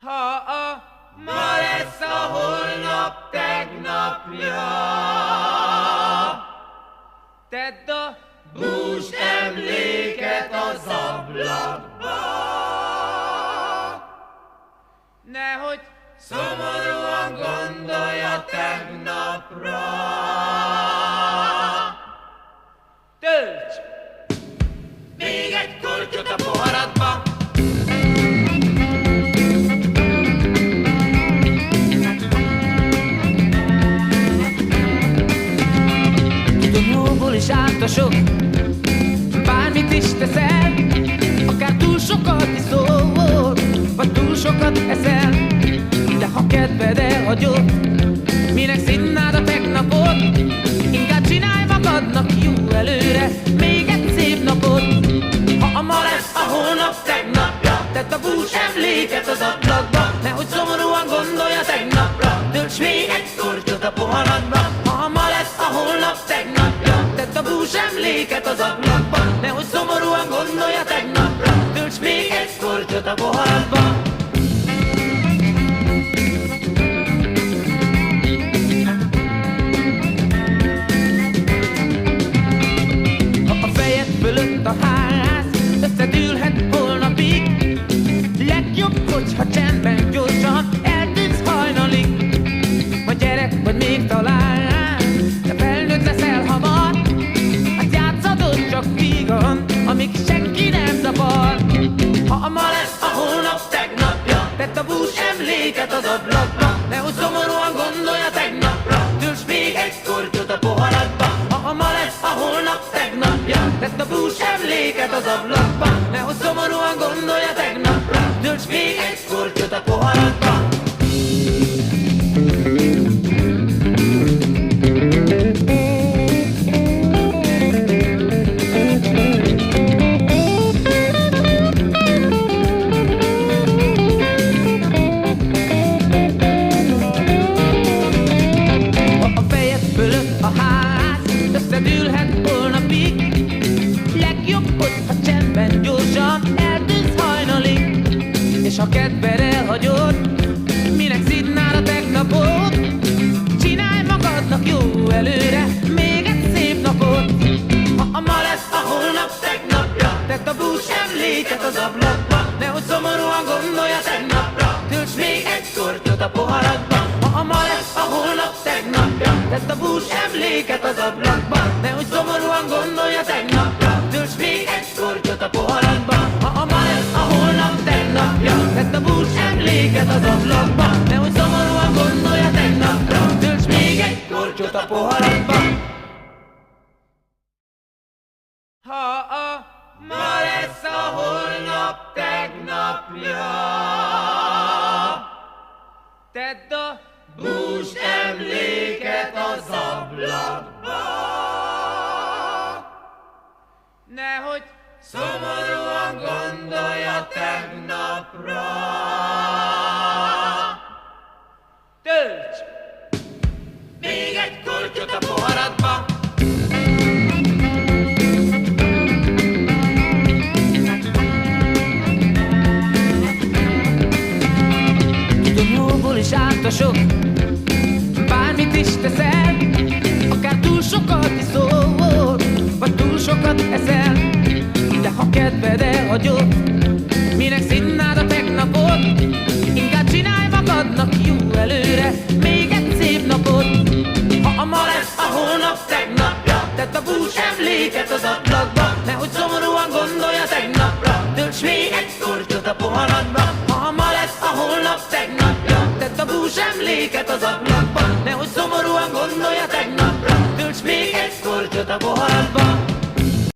Ha a ma lesz a holnap tegnapja, tedd a bús emléket az ablakba, nehogy szomorúan gondolja tegnapra. Tölts még egy kortyot a poharadba, Jóból is állt a sok, bármit is teszel, akár túl sokat iszol, vagy túl sokat eszel, de ha kedved elhagyod, minek színnád a tegnapot, inkább csinálj magadnak jó előre még egy szép napot. Ha a ma lesz a holnap tegnapja, tedd a bús emléket az ablakba, nehogy szomorúan gondolja tegnapra, tölts még egy kortyot a poharadba. Ha ma lesz a holnap tegnapja, tedd a bús emléket az ablakba, nehogy szomorúan gondolja tegnapra, tölts még egy kortyot a poharadba. Ha a fejed fölött a ház összedűlhet holnapig, legjobb, hogyha csendben gyorsan eltűnsz hajnalig. Vagy gyerek vagy még talán, de felnőtt leszel hamar, hát játszhatod csak vígan, amíg senki nem zavar. Ha ma lesz a holnap tegnapja, tedd a bús emléket az ablakba, nehogy szomorúan gondolja tegnapra, tölts még egy kortyot a poharadba. Ha ma lesz a holnap tegnapja, tedd a bús emléket az ablakba, nehogy szomorúan gondolja tegnapra, tölts még egy kortyot a poharadba. Összedűlhet holnapig, legjobb, hogyha csendben gyorsan eltűnsz hajnalig. És ha kedved elhagyod, minek szidnád a tegnapot, csinálj magadnak jó előre még egy szép napot. Ha ma lesz a holnap tegnapja, tedd a bús emléket az ablakba, nehogy szomorúan gondolja tegnapra, tölts még egy kortyot a poharadba. Ha ma lesz a holnap tegnapja, tedd a bús emléket az ablakba, nehogy szomorúan gondolja tegnapra, tölts még egy kortyot a poharadba. Ha ma lesz a holnap tegnapja, tedd a bús emléket az ablakba, nehogy szomorúan gondolja tegnapra, tölts még egy kortyot a poharadba. ha a ma lesz a holnap tegnapja, tedd a bús emléket az ablakba, nehogy szomorúan gondolja tegnapra. Tölts még egy kortyot a poharadba, Jóból is állt a sok, bármit is teszel, akár túl sokat iszol, vagy túl sokat eszel, de ha kedved elhagyod, minek színnád a tegnapot, inkább csinálj magadnak jó előre még egy szép napot. Ha ma lesz a holnap tegnapja, tedd a bús emléket az ablakba, nehogy szomorúan gondolja tegnapra, tölts még egy kortyot a poharadba. Ha ma lesz a holnap tegnapja, tedd a bús emléket az ablakba, nehogy szomorúan gondolja tegnapra, tölts még egy kortyot a poharadba.